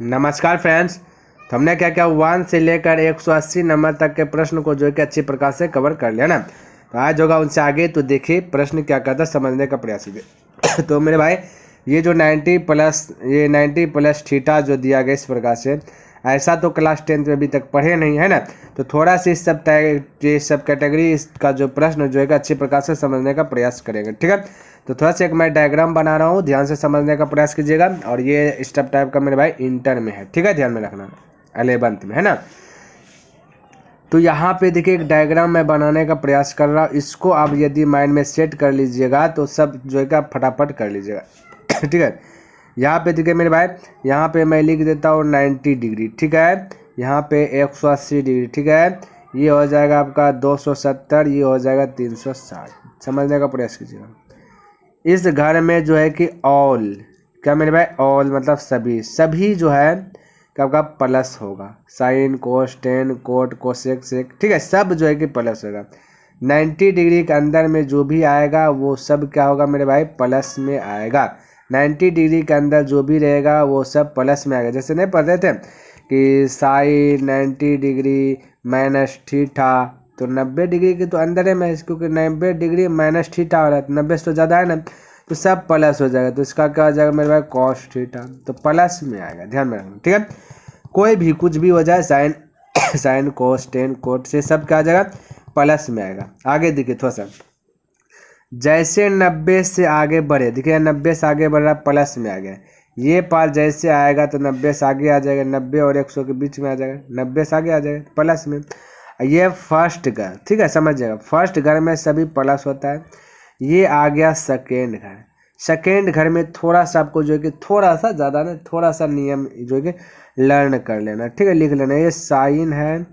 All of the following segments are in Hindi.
नमस्कार फ्रेंड्स, तो हमने क्या क्या 1 से लेकर 180 नंबर तक के प्रश्न को जो है कि अच्छी प्रकार से कवर कर लिया ना। तो आज होगा उनसे आगे, तो देखिए प्रश्न क्या कहता है समझने का प्रयास कीजिए। तो मेरे भाई ये जो 90 प्लस थीटा जो दिया गया इस प्रकार से, ऐसा तो क्लास 10 में अभी तक पढ़े नहीं है ना। तो थोड़ा सा इस सब कैटेगरी इसका जो प्रश्न जो है कि अच्छी प्रकार से समझने का प्रयास करेंगे, ठीक है। तो थोड़ा सा एक मैं डायग्राम बना रहा हूँ, ध्यान से समझने का प्रयास कीजिएगा। और ये स्टेप टाइप का मेरे भाई इंटर में है, ठीक है, ध्यान में रखना, 11th में है ना। तो यहाँ पे देखिए एक डायग्राम मैं बनाने का प्रयास कर रहा हूँ, इसको आप यदि माइंड में सेट कर लीजिएगा तो सब जो है कि आप फटाफट कर लीजिएगा। ठीक है, यहाँ पे देखिए मेरे भाई, यहाँ पे मैं लिख देता हूँ 90 डिग्री, ठीक है। यहाँ पे 180 डिग्री, ठीक है। ये हो जाएगा आपका 270, ये हो जाएगा 360। समझने का प्रयास कीजिएगा। इस घर में जो है कि ऑल, क्या मेरे भाई, ऑल मतलब सभी जो है कि आपका प्लस होगा। साइन, कोस, टेन, कोट, कोसेक, सेक, ठीक है, सब जो है कि प्लस होगा। 90 डिग्री के अंदर में जो भी आएगा वो सब क्या होगा मेरे भाई, प्लस में आएगा। 90 डिग्री के अंदर जो भी रहेगा वो सब प्लस में आएगा। जैसे नहीं पढ़ रहे थे कि साइन 90 डिग्री माइनस थीटा, तो 90 डिग्री की तो अंदर है मैं, क्योंकि 90 डिग्री माइनस थीटा हो रहा है, 90 से तो ज़्यादा है ना, तो सब प्लस हो जाएगा। तो इसका क्या हो जाएगा मेरे भाई, कॉस थीटा, तो प्लस में आएगा, ध्यान में रखना, ठीक है। कोई भी कुछ भी हो जाए, साइन कोस टेन कोट से सब क्या आ जाएगा, प्लस में आएगा। आगे देखिए थोड़ा सा, जैसे 90 से आगे बढ़े, देखिए 90 से आगे बढ़ रहा प्लस में आ गया। ये पार जैसे आएगा तो 90 से आगे आ जाएगा, 90 और 100 के बीच में आ जाएगा, 90 से आगे आ जाएगा प्लस में। ये फर्स्ट घर, ठीक है, समझिएगा, फर्स्ट घर में सभी प्लस होता है। ये आ गया सेकेंड घर। सेकेंड घर में थोड़ा सा आपको जो है कि थोड़ा सा ज़्यादा ना, थोड़ा सा नियम जो है कि लर्न कर लेना, ठीक है, लिख लेना। ये साइन है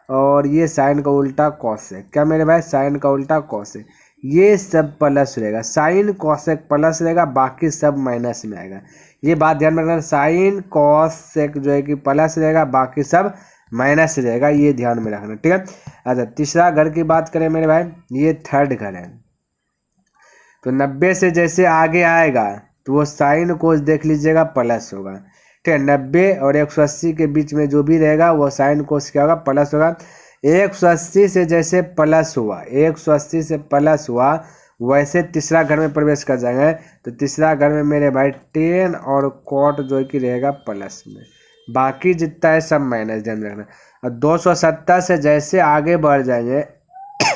और ये साइन का उल्टा कॉस है, क्या मेरे भाई, साइन का उल्टा कॉस है। ये सब प्लस रहेगा, साइन कॉसेक प्लस रहेगा, बाकी सब माइनस में आएगा। ये बात ध्यान में रखना, साइन कॉसेक जो है कि प्लस रहेगा, बाकी सब माइनस रहेगा, ये ध्यान में रखना, ठीक है। अच्छा, तीसरा घर की बात करें मेरे भाई, ये थर्ड घर है। तो 90 से जैसे आगे आएगा तो वो साइन कोस देख लीजिएगा प्लस होगा, ठीक है। 90 और 180 के बीच में जो भी रहेगा वो साइन कोस क्या होगा, प्लस होगा। 180 से जैसे प्लस हुआ, 180 से प्लस हुआ, वैसे तीसरा घर में प्रवेश कर जाएंगे। तो तीसरा घर में मेरे भाई टेन और कॉट जो है कि रहेगा प्लस में, बाकी जितना है सब माइनस, ध्यान रखना। और 270 से जैसे आगे बढ़ जाएंगे,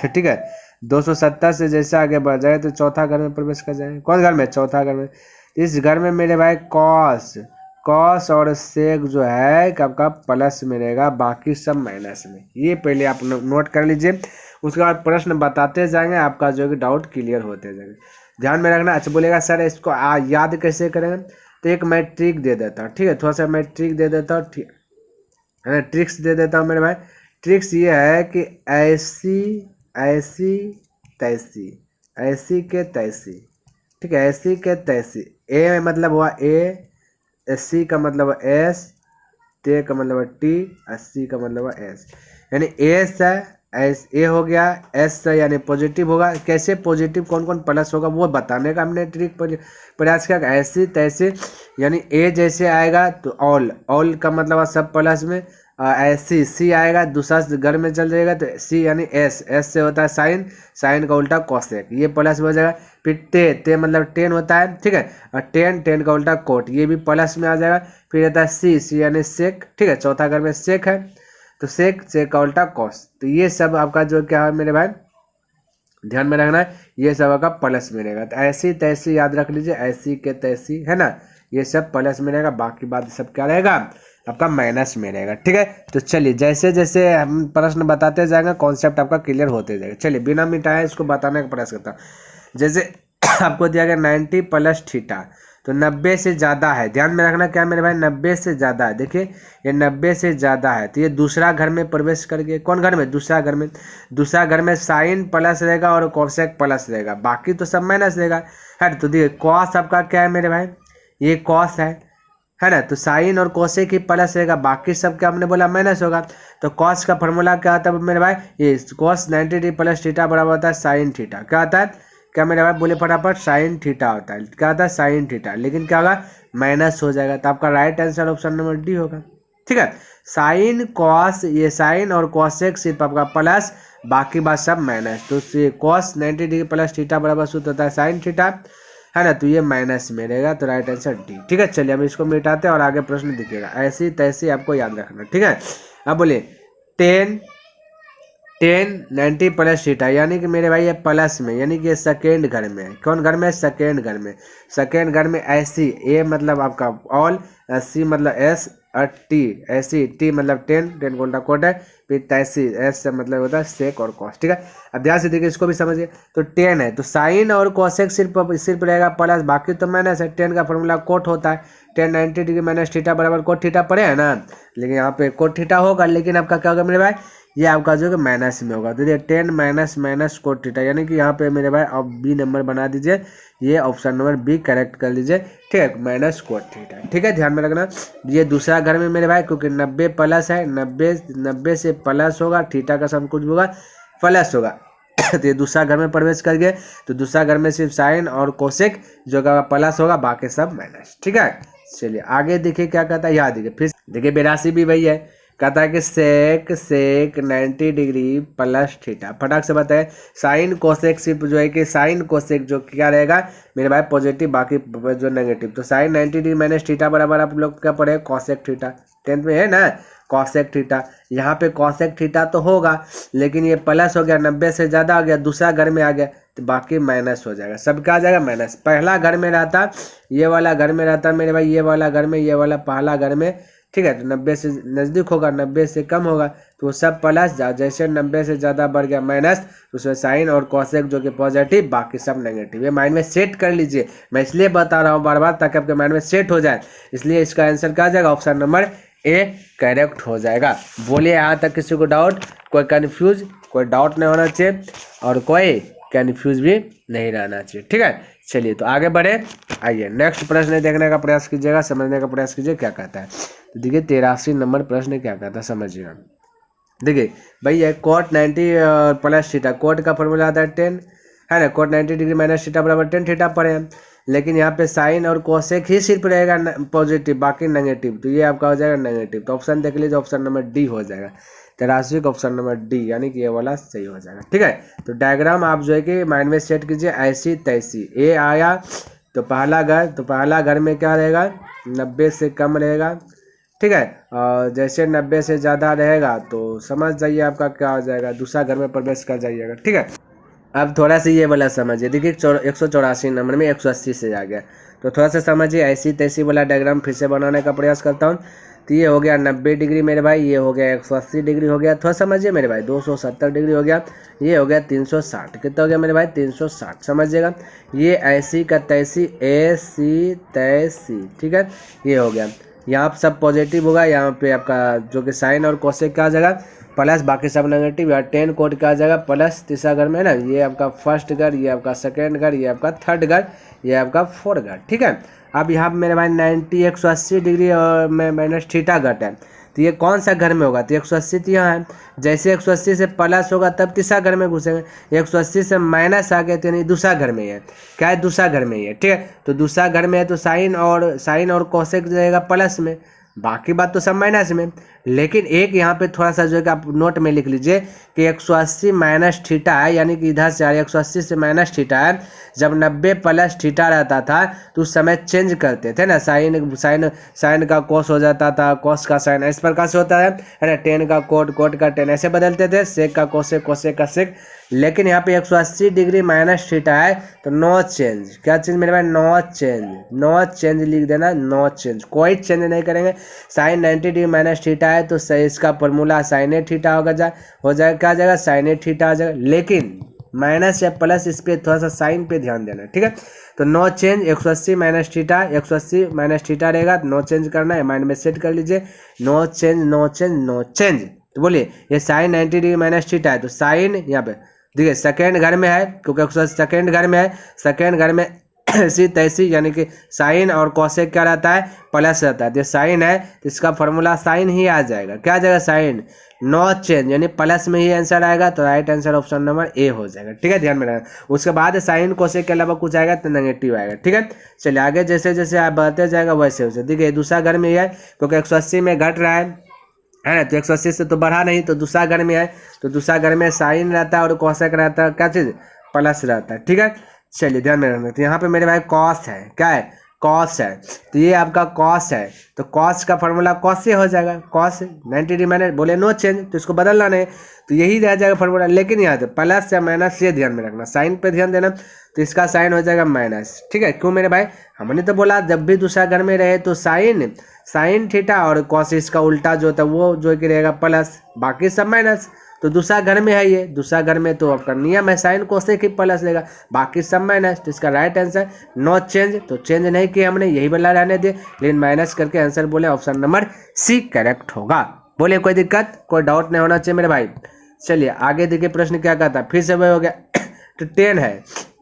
ठीक है, 270 से जैसे आगे बढ़ जाए तो चौथा घर में प्रवेश कर जाएंगे। कौन घर में, चौथा घर में। इस घर में मेरे भाई कॉस और सेक जो है आपका प्लस में रहेगा, बाकी सब माइनस में। ये पहले आप नोट कर लीजिए, उसके बाद प्रश्न बताते जाएंगे, आपका जो है डाउट क्लियर होते जाएंगे, ध्यान में रखना। अच्छा बोलेगा सर इसको याद कैसे करेंगे, तो एक मैं ट्रिक दे देता हूँ, ठीक है, थोड़ा सा मैं ट्रिक दे देता हूँ, ठीक है, ट्रिक्स दे देता हूँ मेरे भाई। ट्रिक्स ये है कि ऐसी के तैसी, ठीक है, ऐसी के तैसी। ए में मतलब हुआ ए, सी का मतलब हुआ एस, ते का मतलब हुआ टी, 80 का मतलब हुआ एस। यानी एस है, एस ए हो गया, एस है यानी पॉजिटिव होगा। कैसे पॉजिटिव, कौन कौन प्लस होगा वो बताने का हमने ट्रिक प्रयास किया। ऐसी तैसी यानी ए जैसे आएगा तो ऑल का मतलब हुआ सब प्लस में। ऐसी सी आएगा, दूसरा घर में चल जाएगा तो सी यानी एस से होता है साइन का उल्टा कॉसेक, ये प्लस में हो जाएगा। फिर ते मतलब 10 होता है, ठीक है, और 10 का उल्टा कोट, ये भी प्लस में आ जाएगा। फिर रहता है सी यानी सेक, ठीक है, चौथा घर में सेक है तो सेक का उल्टा कॉस। तो ये सब आपका जो क्या है मेरे भाई, ध्यान में रखना है, ये सब आपका प्लस में रहेगा। तो ऐसी तैसी याद रख लीजिए, ऐसी के तैसी, है ना, ये सब प्लस में रहेगा, बाकी बात सब क्या रहेगा आपका माइनस में रहेगा, ठीक है। तो चलिए जैसे जैसे हम प्रश्न बताते जाएंगे कॉन्सेप्ट आपका क्लियर होते जाएगा। चलिए बिना मिटाए इसको बताने का प्रयास करता हूँ। जैसे आपको दिया गया 90 प्लस थीटा, तो 90 से ज़्यादा है, ध्यान में रखना क्या मेरे भाई, 90 से ज़्यादा है। देखिए ये 90 से ज़्यादा है, तो ये दूसरा घर में प्रवेश कर गए। कौन घर में, दूसरा घर में। दूसरा घर में साइन प्लस रहेगा और कोसेक प्लस रहेगा, बाकी तो सब माइनस रहेगा, है। तो देखिए कॉस आपका क्या है मेरे भाई, ये कॉस है ना, तो साइन और कोसेक ही प्लस रहेगा, बाकी सब क्या हमने बोला माइनस होगा। तो कॉस का फॉर्मूला क्या आता है मेरे भाई, ये कॉस 90 प्लस थीटा बराबर होता है साइन थीटा। क्या आता है, क्या मेरे भाई बोले फटाफट, साइन थीटा होता है। क्या होता है, साइन थीटा, लेकिन क्या होगा माइनस हो जाएगा। तो आपका right answer option number D होगा। ठीक है, साइन कॉस, ये साइन और कॉसेक सिर्फ आपका प्लस, बाकी बात सब माइनस। तो कॉस 90 डिग्री प्लस थीटा बराबर सूत्र होता है साइन थीटा, है ना, तो ये माइनस में रहेगा। तो राइट आंसर डी। ठीक है, चलिए अब इसको मिटाते हैं और आगे प्रश्न दिखेगा। ऐसी तैसी आपको याद रखना। ठीक है, अब बोलिए 10 90 प्लस थीटा, यानी कि मेरे भाई ये प्लस में, यानी कि ये सेकेंड घर में है। कौन घर में है? सेकेंड घर में। सेकेंड घर में ऐसी, ए मतलब आपका ऑल, सी मतलब एस, और टी ऐसी, टी मतलब 10 को उल्टा कोट है, फिर तैसी, एस से मतलब होता है सेक और कॉस। ठीक है, अब ध्यान से देखिए, इसको भी समझिए। तो 10 है तो साइन और कॉसेक सिर्फ रहेगा प्लस, बाकी तो माइनस है। 10 का फॉर्मूला कोट होता है, 10 90 डिग्री माइनस थीटा बराबर कोट थीटा पड़े है ना, लेकिन यहाँ पे कोट थीटा होगा, लेकिन आपका क्या होगा मेरे भाई, ये आपका जो है माइनस में होगा। तो ये 10 माइनस माइनस कोट थीटा, यानी कि यहाँ पे मेरे भाई अब बी नंबर बना दीजिए, ये ऑप्शन नंबर बी करेक्ट कर लीजिए। ठीक है, माइनस कोट थीटा। ठीक है, ध्यान में रखना, ये दूसरा घर में मेरे भाई, क्योंकि 90 प्लस है, 90 से प्लस होगा, थीटा का सब कुछ होगा प्लस होगा। तो ये दूसरा घर में प्रवेश कर गए, तो दूसरा घर में सिर्फ साइन और कोसेक जो का प्लस होगा, बाकी सब माइनस। ठीक है, चलिए आगे देखिए क्या कहता है। यहाँ देखिए, फिर देखिए 82 भी वही है, कहता है कि सेक 90 डिग्री प्लस थीटा। फटाक से बताए, साइन कोसेक सिर्फ जो है कि साइन कोसेक जो क्या रहेगा मेरे भाई पॉजिटिव, बाकी जो नेगेटिव। तो साइन 90 डिग्री माइनस थीटा बराबर आप लोग क्या पढ़े, कॉसेक थीटा। 10th में है ना, कॉसेक थीटा। यहाँ पे कॉसेक थीटा तो होगा, लेकिन ये प्लस हो गया, 90 से ज़्यादा आ गया, दूसरा घर में आ गया, तो बाकी माइनस हो जाएगा। सब क्या आ जाएगा, माइनस। पहला घर में रहता, ये वाला घर में रहता मेरे भाई, ये वाला घर में, ये वाला पहला घर में। ठीक है, तो 90 से नज़दीक होगा, 90 से कम होगा, तो वो सब प्लस। जैसे 90 से ज़्यादा बढ़ गया माइनस, तो उसमें साइन और कॉसेक जो कि पॉजिटिव, बाकी सब नेगेटिव। ये माइंड में सेट कर लीजिए, मैं इसलिए बता रहा हूँ बार बार, ताकि आपके माइंड में सेट हो जाए। इसलिए इसका आंसर क्या आ जाएगा, ऑप्शन नंबर ए करेक्ट हो जाएगा। बोलिए यहाँ तक किसी को डाउट, कोई कन्फ्यूज, कोई डाउट नहीं होना चाहिए, और कोई कन्फ्यूज भी नहीं रहना चाहिए। ठीक है, चलिए तो आगे बढ़े। आइए नेक्स्ट प्रश्न देखने का प्रयास कीजिएगा, समझने का प्रयास कीजिए क्या कहता है। तो देखिए 83 नंबर प्रश्न क्या कहता है, समझिएगा। देखिए भैया कोट 90 प्लस थीटा, कोट का फॉर्मूला आता है 10, है ना, कोट 90 डिग्री माइनस थीटा बराबर 10 थीटा पड़े हैं, लेकिन यहाँ पे साइन और कोसेक ही सिर्फ रहेगा पॉजिटिव, बाकी नेगेटिव। तो ये आपका हो जाएगा नेगेटिव। तो ऑप्शन देख लीजिए, ऑप्शन नंबर डी हो जाएगा। 83 का ऑप्शन नंबर डी, यानी कि ये वाला सही हो जाएगा। ठीक है, तो डायग्राम आप जो है कि माइंड में सेट कीजिए, ऐसी तैसी। ए आया तो पहला घर, तो पहला घर में क्या रहेगा, 90 से कम रहेगा। ठीक है, और जैसे 90 से ज़्यादा रहेगा तो समझ जाइए आपका क्या हो जाएगा, दूसरा घर में प्रवेश कर जाइएगा। ठीक है, अब थोड़ा सा ये वाला समझिए। देखिए 184 नंबर में 180 से आ गया, तो थोड़ा सा समझिए। ऐसी तैसी वाला डायग्राम फिर से बनाने का प्रयास करता हूँ। तो ये हो गया 90 डिग्री मेरे भाई, ये हो गया 180 डिग्री हो गया, थोड़ा समझिए मेरे भाई। 270 डिग्री हो गया, ये हो गया 360, कितना हो गया मेरे भाई, 360, समझिएगा। ये ऐसी का तैसी, ऐसी तैसी। ठीक है, ये हो गया, यहाँ सब पॉजिटिव होगा, यहाँ पे आपका जो कि साइन और कोसेक का आ जाएगा प्लस, बाकी सब नेगेटिव। यहाँ 10 कोट का आ जाएगा प्लस, तीसरा घर में है ना, ये आपका फर्स्ट घर, ये आपका सेकेंड घर, ये आपका थर्ड घर, ये आपका फोर्थ घर। ठीक है, अब यहाँ मेरे भाई 90 180 डिग्री और में माइनस थीटा घट है, तो ये कौन सा घर में होगा, तो 180 तो यहाँ है। जैसे 180 से प्लस होगा तब तीसरा घर में घुसेंगे, 180 से माइनस आ गए तो नहीं, दूसरा घर में ही है। क्या है, दूसरा घर में ही है। ठीक है, तो दूसरा घर में है तो साइन और कोसेक रहेगा प्लस में, बाकी बात तो सब माइनस में। लेकिन एक यहाँ पे थोड़ा सा जो है कि आप नोट में लिख लीजिए कि 180 माइनस थीटा है, यानी कि इधर से 180 से माइनस थीटा है। जब 90 प्लस थीटा रहता था तो उस समय चेंज करते थे ना, साइन का कोस हो जाता था, कोस का साइन, इस प्रकार से होता है ना। 10 का कोट, कोट का 10, ऐसे बदलते थे, सेक का कोसेक, कोसेक का सेक। लेकिन यहाँ पे 180 डिग्री माइनस थीटा है तो नो चेंज। क्या चेंज मेरे भाई, नो चेंज। नो चेंज लिख देना, नो चेंज, कोई चेंज नहीं करेंगे। साइन 90 डिग्री माइनस थीटा है तो सही, इसका फॉर्मूला साइन ए थीटा हो जाएगा, क्या आ जाएगा, साइन ए थीटा आ जाएगा। लेकिन माइनस या प्लस, इस पर थोड़ा सा साइन पे ध्यान देना। ठीक है, तो no change, 180 minus theta, 180 minus theta रहेगा, नो चेंज करना है, माइंड में सेट कर लीजिए। No change, no change, no change. तो बोलिए ये साइन 90 डिग्री माइनस थीटा है, तो साइन यहाँ पे देखिए सेकेंड घर में है, क्योंकि 180 सेकेंड घर में है, सेकेंड घर में ऐसी तैसी, यानी कि साइन और कॉसेक क्या रहता है, प्लस रहता है। तो साइन है तो इसका फॉर्मूला साइन ही आ जाएगा। क्या आ जाएगा, साइन, नो चेंज, यानी प्लस में ही आंसर आएगा। तो राइट आंसर ऑप्शन नंबर ए हो जाएगा। ठीक है, ध्यान में रखना। उसके बाद साइन कॉसेक के अलावा कुछ आएगा तो नेगेटिव आएगा। ठीक है, चलिए आगे जैसे जैसे आप बढ़ते जाएगा वैसे वैसे। देखिए दूसरा घर में ही है, क्योंकि 180 में घट रहा है ना, तो 180 से तो बढ़ा नहीं, तो दूसरा घर में है, तो दूसरा घर में साइन रहता है और कॉसेक रहता है, क्या चीज़, प्लस रहता है। ठीक है, चलिए ध्यान में रखना। तो यहाँ पे मेरे भाई कॉस है, क्या है, कॉस है, तो ये आपका कॉस है, तो कॉस का फॉर्मूला कॉस से हो जाएगा। कॉस 90 डिग्री माइनस, बोले नो चेंज, तो इसको बदलना नहीं, तो यही रह जाएगा फॉर्मूला। लेकिन यहाँ पे प्लस या माइनस ये ध्यान में रखना, साइन पे ध्यान देना, तो इसका साइन हो जाएगा माइनस। ठीक है, क्यों मेरे भाई, हमने तो बोला जब भी दूसरा घर में रहे तो साइन, साइन थीटा और कॉस इसका उल्टा जो होता है वो जो कि रहेगा प्लस, बाकी सब माइनस। तो दूसरा घर में है ये, दूसरा घर में तो आपका नियम है साइन कोसेक ही प्लस लेगा, बाकी सब माइनस। तो इसका राइट आंसर नो चेंज, तो चेंज नहीं किया हमने, यही वाला रहने दे, लेकिन माइनस करके आंसर बोले ऑप्शन नंबर सी करेक्ट होगा। बोले कोई दिक्कत, कोई डाउट नहीं होना चाहिए मेरे भाई। चलिए आगे देखिए प्रश्न क्या कहता है, फिर से वही हो गया। तो 10 है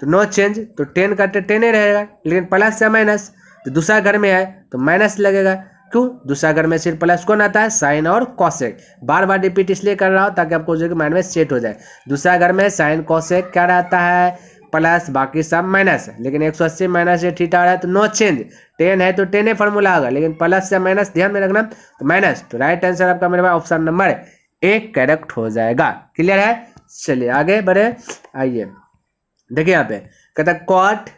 तो नो चेंज, तो 10 का 10 ही रहेगा, लेकिन प्लस या माइनस, तो दूसरा घर में है तो माइनस लगेगा। क्यों, दूसरा घर में सिर्फ प्लस कौन आता है, साइन और कॉसेक। बार बार रिपीट इसलिए कर रहा हूँ ताकि आपको जो कि माइंड में सेट हो जाए। दूसरा घर में साइन कॉसेक क्या रहता है, प्लस, बाकी सब माइनस है। लेकिन 180 माइनस ये थीटा आ रहा है तो नो चेंज, 10 है तो 10 ही फॉर्मूला होगा, लेकिन प्लस या माइनस ध्यान में रखना, तो माइनस। तो राइट आंसर आपका मेरे पास ऑप्शन नंबर ए करेक्ट हो जाएगा। क्लियर है, चलिए आगे बढ़े। आइए देखिए यहाँ पे कहता है कॉट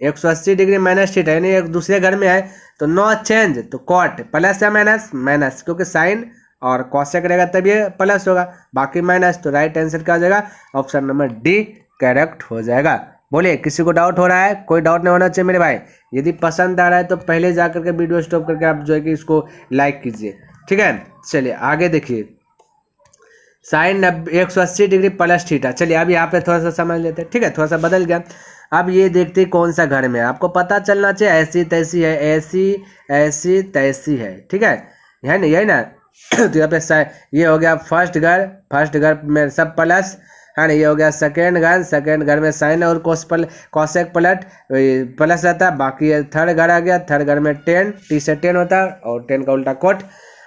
180 डिग्री माइनस थीटा, यानी एक दूसरे घर में है तो नो चेंज, तो कॉट प्लस या माइनस, माइनस, क्योंकि साइन और कॉसेक रहेगा तब ये प्लस होगा, बाकी माइनस। तो राइट आंसर क्या हो जाएगा, ऑप्शन नंबर डी करेक्ट हो जाएगा। बोलिए किसी को डाउट हो रहा है, कोई डाउट नहीं होना चाहिए मेरे भाई। यदि पसंद आ रहा है तो पहले जा करके वीडियो स्टॉप करके आप जो है कि इसको लाइक कीजिए। ठीक है, चलिए आगे देखिए, साइन 180 डिग्री प्लस थीटा। चलिए अब यहाँ पे थोड़ा सा समझ लेते हैं। ठीक है, थोड़ा सा बदल गया। अब ये देखते हैं कौन सा घर में है, आपको पता चलना चाहिए। ऐसी तैसी है, ऐसी ऐसी तैसी है। ठीक है ना, यही ना। तो यहाँ पे ये हो गया फर्स्ट घर, फर्स्ट घर में सब प्लस है ना। ये हो गया सेकेंड घर, सेकेंड घर में साइन और कॉसेक प्लस रहता है, बाकी थर्ड घर आ गया। थर्ड घर में 10, टी से 10 होता है और 10 का उल्टा कोट,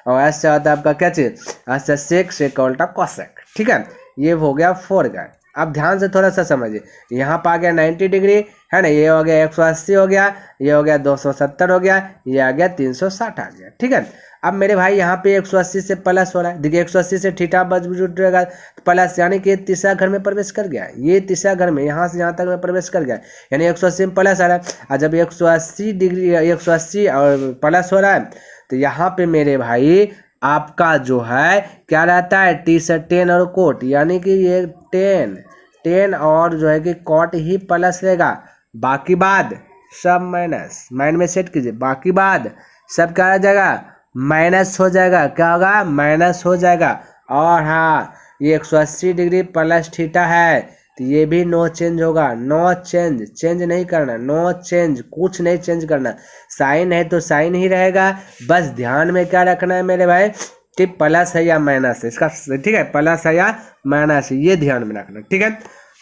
और ऐसे होता है आपका क्या चीज, ऐसे सेक का उल्टा कॉसेक। ठीक है, ये हो गया 4 घर। अब ध्यान से थोड़ा सा समझिए, यहाँ पर आ गया 90 डिग्री है ना, ये हो गया 180 हो गया, ये हो गया 270 हो गया, ये आ गया 360 आ गया। ठीक है, अब मेरे भाई यहाँ पे 180 से प्लस हो रहा है। देखिए 180 से थीटा जुट रहेगा प्लस, यानी कि तीसरा घर में प्रवेश कर गया। ये तीसरा घर में यहाँ से यहाँ तक में प्रवेश कर गया, यानी 180 में प्लस आ रहा है। और जब 180 डिग्री 180 और प्लस हो रहा है तो यहाँ पे मेरे भाई आपका जो है क्या रहता है, टी से 10 और कोट, यानी कि ये 10 और जो है कि कॉट ही प्लस रहेगा, बाकी बाद सब माइनस। माइंड में सेट कीजिए, बाकी बाद सब क्या आ जाएगा, माइनस हो जाएगा। क्या होगा, माइनस हो जाएगा। और हाँ, ये 180 डिग्री प्लस थीटा है तो ये भी नो चेंज होगा। नो चेंज, चेंज नहीं करना, नो चेंज, कुछ नहीं चेंज करना। साइन है तो साइन ही रहेगा, बस ध्यान में क्या रखना है मेरे भाई कि प्लस है या माइनस है इसका। ठीक है, प्लस है या माइनस है, ये ध्यान में रखना। ठीक है,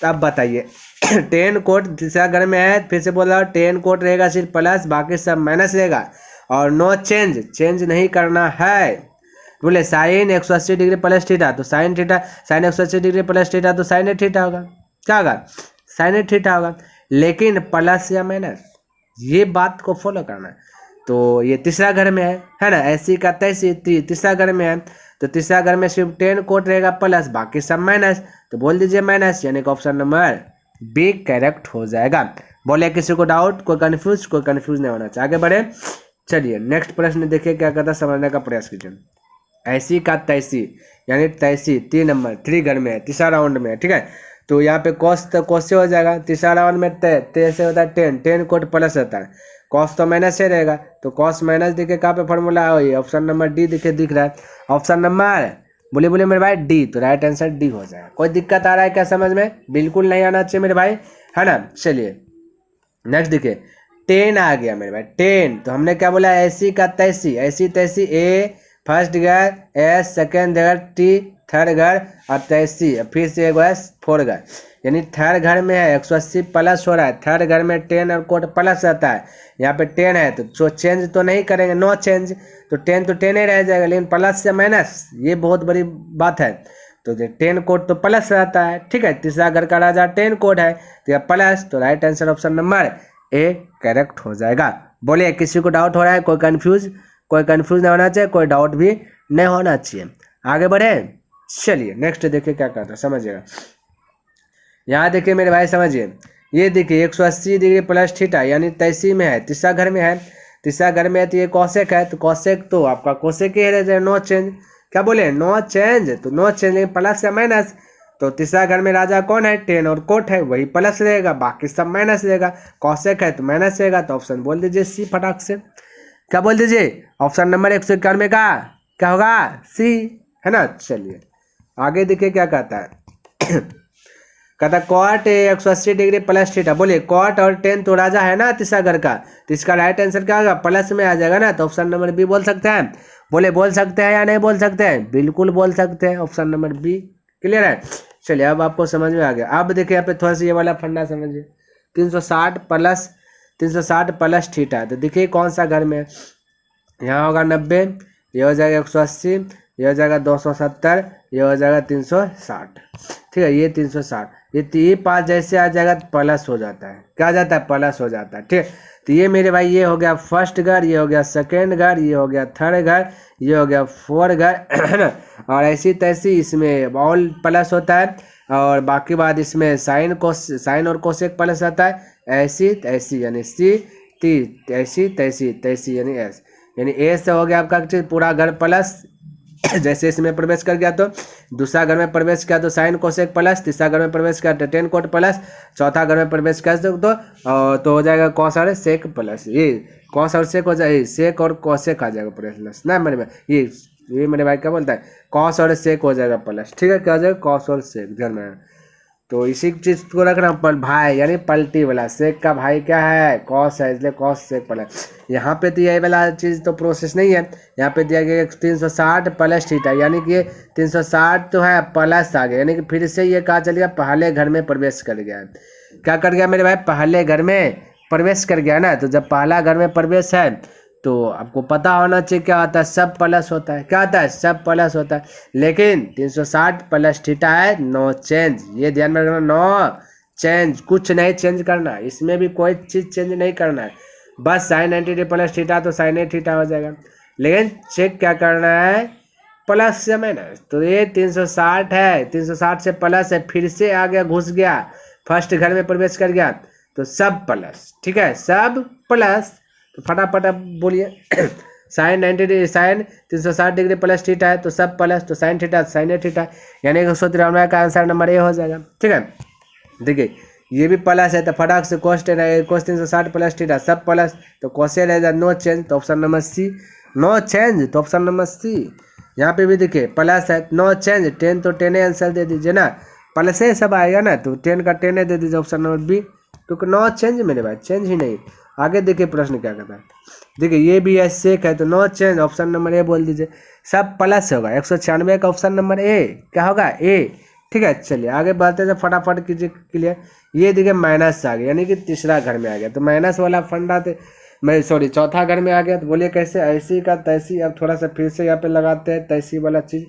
तो अब बताइए 10 कोट तीसरा घर में है, फिर से बोल रहा हूँ 10 कोट रहेगा सिर्फ प्लस, बाकी सब माइनस रहेगा। और नो चेंज, चेंज नहीं करना है। बोले साइन 180 डिग्री प्लस थीटा, तो sine theta, sine 180 degree plus theta तो साइन थीटा होगा। क्या होगा, साइन थीटा होगा, लेकिन प्लस या माइनस, ये बात को फॉलो करना है। तो ये तीसरा घर में है ना, ऐसी का तैसी तीसरा घर में है, तो तीसरा घर में सिर्फ 10 कोट रहेगा प्लस, बाकी सब माइनस, तो बोल दीजिए माइनस, यानी कि ऑप्शन नंबर बी करेक्ट हो जाएगा। बोले किसी को डाउट, कोई कंफ्यूज नहीं होना चाहिए। आगे बढ़े, चलिए नेक्स्ट प्रश्न देखिए क्या कहता है, समझने का प्रयास कीजिए। ऐसी का तैसी, यानी तैसी 3 नंबर 3 घर में है, तीसरा राउंड में है। ठीक है, तो यहाँ पे कॉस तो कॉस से हो जाएगा, तीसरा राउंड में ते से होता है 10 कोट प्लस रहता है, कॉस तो माइनस से रहेगा, तो कॉस माइनस दिखे कहाँ पे फॉर्मूला है, ऑप्शन नंबर डी दिख रहा है। ऑप्शन नंबर बोले मेरे भाई डी, तो राइट आंसर डी हो जाएगा। कोई दिक्कत आ रहा है क्या समझ में, बिल्कुल नहीं आना चाहिए मेरे भाई, है ना। चलिए नेक्स्ट देखिए, 10 आ गया मेरे भाई 10, तो हमने क्या बोला, ऐसी का तैसी, ऐसी तैसी ए फर्स्ट घर एस, सेकेंड घर टी, थर्ड घर और 83, फिर से एक बार फोर्थ घर, यानी थर्ड घर में है 180 प्लस हो रहा है, थर्ड घर में 10 और कोट प्लस रहता है, यहाँ पे 10 है तो चेंज तो नहीं करेंगे, नो चेंज, तो 10 तो 10 ही रह जाएगा, लेकिन प्लस से माइनस ये बहुत बड़ी बात है, तो 10 कोड तो प्लस रहता है, ठीक है। तीसरा घर का राजा 10 कोड है तो यह प्लस, तो right answer option number A correct हो जाएगा। बोलिए किसी को डाउट हो रहा है, कोई कंफ्यूज नहीं होना चाहिए, कोई डाउट भी नहीं होना चाहिए। आगे बढ़े, चलिए नेक्स्ट देखिए क्या करता है, समझिएगा। यहाँ देखिए मेरे भाई समझिए, ये देखिए 180 डिग्री प्लस थीटा यानी 83 में है, तीसरा घर में है, तीसरा घर में है तो ये कौशिक है, तो कौशिक तो आपका कौशिक ही रह जाए, नो चेंज, क्या बोले नो चेंज, तो नो चेंज प्लस या माइनस, तो तीसरा घर में राजा कौन है 10 और कोट है वही प्लस रहेगा, बाकी सब माइनस रहेगा, कौशिक है तो माइनस रहेगा, तो ऑप्शन बोल दीजिए सी फटाक से, क्या बोल दीजिए ऑप्शन नंबर 191 का क्या होगा सी, है ना। चलिए आगे देखिए क्या कहता है कहता कॉट 180 डिग्री प्लस थीटा, बोलिए कॉट और 10 तो राजा है ना तीसरा घर का, तो इसका राइट आंसर क्या होगा प्लस में आ जाएगा ना, तो ऑप्शन नंबर बी बोल सकते हैं, बोले बोल सकते हैं या नहीं बोल सकते हैं, बिल्कुल बोल सकते हैं, ऑप्शन नंबर बी क्लियर है। चलिए अब आपको समझ में आ गया। अब देखिए यहाँ पे थोड़ा सा ये वाला फंडा समझिए, 360 प्लस थीटा, तो देखिए कौन सा घर में, यहाँ होगा 90, ये हो जाएगा 180, ये हो जाएगा 270, ये हो जाएगा 360, ठीक है, ये 360, ये 5 जैसे आ जाएगा तो प्लस हो जाता है, क्या आ जाता है प्लस हो जाता है, ठीक। तो ये मेरे भाई ये हो गया फर्स्ट घर, ये हो गया सेकेंड घर, ये हो गया थर्ड घर, ये हो गया फोर्थ घर, है ना। और ऐसी तैसी इसमें ऑल प्लस होता है, और बाकी बात इसमें साइन और कोसेक प्लस आता है, ऐसी तैसी यानी सी टी, ऐसी तैसी तैसी यानी एस, यानी ए से हो गया आपका पूरा घर प्लस, जैसे इसमें प्रवेश कर गया तो दूसरा घर में प्रवेश किया तो साइन कोसेक प्लस, तीसरा घर में प्रवेश किया तो 10 कोट प्लस, चौथा घर में प्रवेश किया तो हो जाएगा कॉस और सेक प्लस, ये कॉस और सेक हो जाए, सेक और कोसेक आ जाएगा प्लस ना मेरे भाई, ये मेरे भाई क्या बोलता है कॉस और सेक हो जाएगा प्लस, ठीक है, क्या हो जाएगा कॉस और सेक, ध्यान में। तो इसी चीज को रखना भाई, यानी पलटी वाला, सेक का भाई क्या है कॉस है, इसलिए कॉस सेक प्लस। यहाँ पे तो ये वाला चीज तो प्रोसेस नहीं है, यहाँ पे दिया गया 360 प्लस थीटा, यानी कि 360 तो है प्लस आ गया, यानी कि फिर से ये कहा चल गया पहले घर में प्रवेश कर गया, क्या कर गया मेरे भाई पहले घर में प्रवेश कर गया ना। तो जब पहला घर में प्रवेश है तो आपको पता होना चाहिए क्या होता है सब प्लस होता है, क्या होता है सब प्लस होता है, लेकिन 360 प्लस थीटा है नो चेंज, ये ध्यान में रखना, नो चेंज, कुछ नहीं चेंज करना, इसमें भी कोई चीज़ चेंज नहीं करना है, बस साइन 90 प्लस थीटा तो साइन 8 थीटा हो जाएगा, लेकिन चेक क्या करना है प्लस से माइनस। तो ये 360 है, 360 से प्लस है, फिर से आ गया घुस गया फर्स्ट घर में प्रवेश कर गया तो सब प्लस, ठीक है सब प्लस, तो फटाफट अब बोलिए साइन 360 डिग्री प्लस थीटा है तो सब प्लस, तो साइन थीटा साइन 8 थीटा, यानी 193 का आंसर नंबर ए हो जाएगा, ठीक है। देखिए ये भी प्लस है तो फटाक से कोस 360 प्लस थीटा सब प्लस, तो कोसे रहेगा नो चेंज, तो option number C, no change तो ऑप्शन नंबर सी। यहाँ पे भी देखिए प्लस है नो चेंज, 10 तो 10 आंसर दे दीजिए ना, प्लस से सब आएगा ना, तो 10 का 10 दे दीजिए ऑप्शन नंबर बी, क्योंकि नो चेंज मेरे भाई चेंज ही नहीं। आगे देखिए प्रश्न क्या कहता है, देखिए ये भी है सेक है तो no change, option number A बोल दीजिए, सब प्लस होगा, 196 का ऑप्शन नंबर ए क्या होगा ए, ठीक है। चलिए आगे बढ़ते थे फटाफट कीजिए क्लियर। ये देखिए माइनस आ गया, यानी कि तीसरा घर में आ गया, तो माइनस वाला फंडा थे मैं सॉरी चौथा घर में आ गया, तो बोलिए कैसे ऐसी का तैसी। अब थोड़ा सा फिर से यहाँ पे लगाते हैं तैसी वाला चीज़,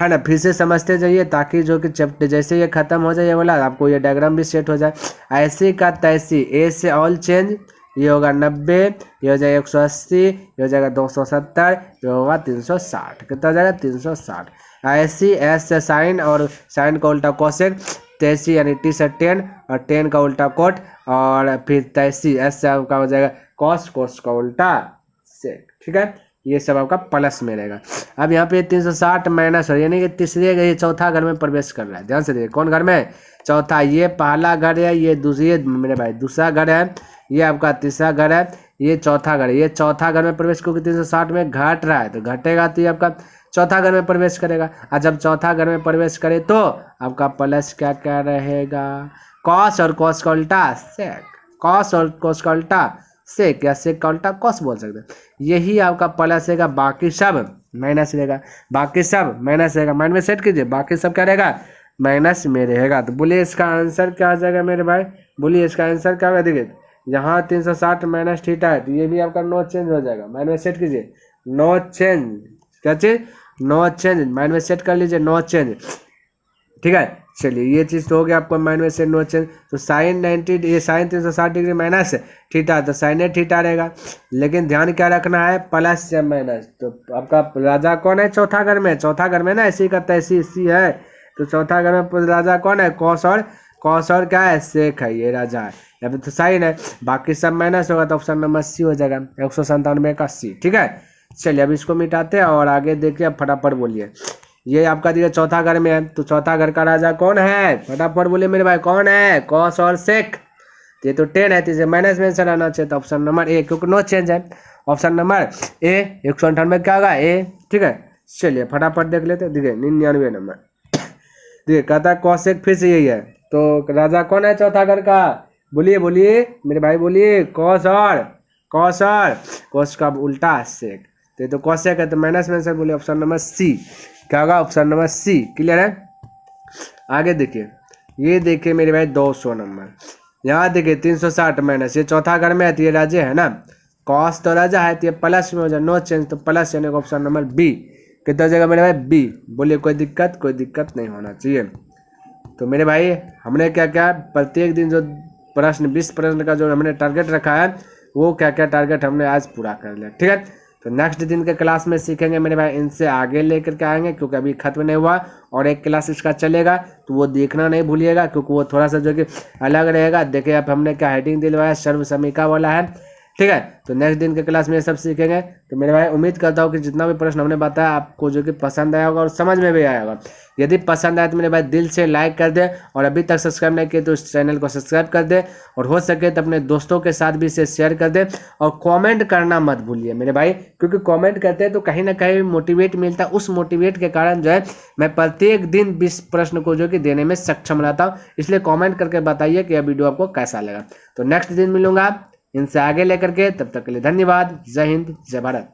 है ना, फिर से समझते जाइए ताकि जो कि चैप्टर जैसे ये खत्म हो जाए ये वाला आपको ये डायग्राम भी सेट हो जाए। ऐसी का तैसी, ए से ऑल चेंज, ये होगा 90, ये हो जाएगा 180, ये हो जाएगा 270, ये होगा 360, कितना हो जाएगा 360। ऐसी एस से साइन और साइन का उल्टा कोसेक, तैसी यानी टी से 10 और 10 का उल्टा कोट, और फिर तैसी एस से आपका हो जाएगा कॉस, कॉस का उल्टा सेक, ठीक है, ये सब आपका प्लस में रहेगा। अब यहाँ पे 360 माइनस हो, यानी कि तीसरे ये चौथा घर में प्रवेश कर रहा है, ध्यान से देखिए कौन घर में चौथा, ये पहला घर है, ये दूसरी मेरे भाई दूसरा घर है, ये आपका तीसरा घर है, ये चौथा घर है, ये चौथा घर में प्रवेश क्योंकि 360 में घट रहा है तो घटेगा तो ये आपका चौथा घर में प्रवेश करेगा, और जब चौथा घर में प्रवेश करे तो आपका प्लस क्या क्या रहेगा कॉस, और कॉस का उल्टा सेक, कॉस और कॉस का उल्टा सेक, या सेक का उल्टा कॉस बोल सकते हैं, यही आपका प्लस रहेगा, बाकी सब माइनस रहेगा, बाकी सब माइनस रहेगा। माइंड में सेट कीजिए, बाकी सब क्या रहेगा, माइनस में रहेगा। तो बोलिए इसका आंसर क्या आ जाएगा मेरे भाई, बोलिए इसका आंसर क्या होगा। देखिए यहाँ 360 माइनस थीटा है, तो ये भी आपका नो चेंज हो जाएगा। माइंड में सेट कीजिए, नो चेंज, क्या चीज, नो चेंज। माइंड में सेट कर लीजिए, नो चेंज, ठीक है। चलिए ये चीज़ तो हो गया आपको माइंड में से नो चेंज। तो साइन 90, ये साइन 360 डिग्री माइनस थीटा, तो साइन थीटा रहेगा। लेकिन ध्यान क्या रखना है, प्लस या माइनस। तो आपका राजा कौन है चौथा घर में, चौथा घर में ना ऐसी का तैसी सी है, तो चौथा घर में राजा कौन है, कौस और क्या है, सेक है, ये राजा है। या फिर तो साइन है, बाकी सब माइनस होगा, तो ऑप्शन नंबर सी हो जाएगा, 197 का सी, ठीक है। चलिए अब इसको मिटाते हैं और आगे देखिए, अब फटाफट बोलिए। ये आपका दिया चौथा घर में है, तो चौथा घर का राजा कौन है, फटाफट बोलिए मेरे भाई, कौन है, कॉस और सेक। ये तो 10 है, तो इसे माइनस में से आना चाहिए, तो ऑप्शन नंबर ए, क्योंकि नो चेंज है। ऑप्शन नंबर ए 198 क्या होगा, ए, ठीक है। चलिए फटाफट देख लेते हैं, देखिए 99 नंबर, देखिए कहता है कॉस सेक, फिर से यही है। तो राजा कौन है चौथा घर का, बोलिए बोलिए मेरे भाई, बोलिए कॉस का उल्टा सेक, तो ये तो कॉस सेक है, तो माइनस में से बोलिए ऑप्शन नंबर सी, क्या होगा, ऑप्शन नंबर सी। क्लियर है। आगे देखिए, ये देखिए मेरे भाई 200 नंबर, यहाँ देखिए 360 माइनस, ये चौथा घर में है, तो ये राजा है ना, कॉस तो राजा है, तो ये प्लस में हो जाए, नो चेंज, तो प्लस यानी ऑप्शन नंबर बी। कितना हो जाएगा मेरे भाई, बी। बोलिए कोई दिक्कत नहीं होना चाहिए। तो मेरे भाई हमने क्या क्या प्रत्येक दिन जो प्रश्न 20 प्रश्न का जो हमने टारगेट रखा है, वो क्या क्या टारगेट हमने आज पूरा कर लिया, ठीक है। तो नेक्स्ट दिन के क्लास में सीखेंगे मेरे भाई, इनसे आगे लेकर के आएंगे, क्योंकि अभी खत्म नहीं हुआ और एक क्लास इसका चलेगा, तो वो देखना नहीं भूलिएगा, क्योंकि वो थोड़ा सा जो कि अलग रहेगा। देखिए अब हमने क्या हेडिंग दिलवाया, सर्व समीक्षा वाला है, ठीक है। तो नेक्स्ट दिन के क्लास में ये सब सीखेंगे। तो मेरे भाई उम्मीद करता हूँ कि जितना भी प्रश्न हमने बताया आपको जो कि पसंद आया होगा और समझ में भी आया होगा। यदि पसंद आए तो मेरे भाई दिल से लाइक कर दे, और अभी तक सब्सक्राइब नहीं किए तो इस चैनल को सब्सक्राइब कर दे, और हो सके तो अपने दोस्तों के साथ भी इसे शेयर कर दे। और कमेंट करना मत भूलिए मेरे भाई, क्योंकि कमेंट करते हैं तो कहीं ना कहीं मोटिवेट मिलता है। उस मोटिवेट के कारण जो है मैं प्रत्येक दिन 20 प्रश्न को जो कि देने में सक्षम रहता हूँ। इसलिए कॉमेंट करके बताइए कि यह वीडियो आपको कैसा लगा। तो नेक्स्ट दिन मिलूंगा इनसे आगे लेकर के, तब तक के लिए धन्यवाद। जय हिंद, जय भारत।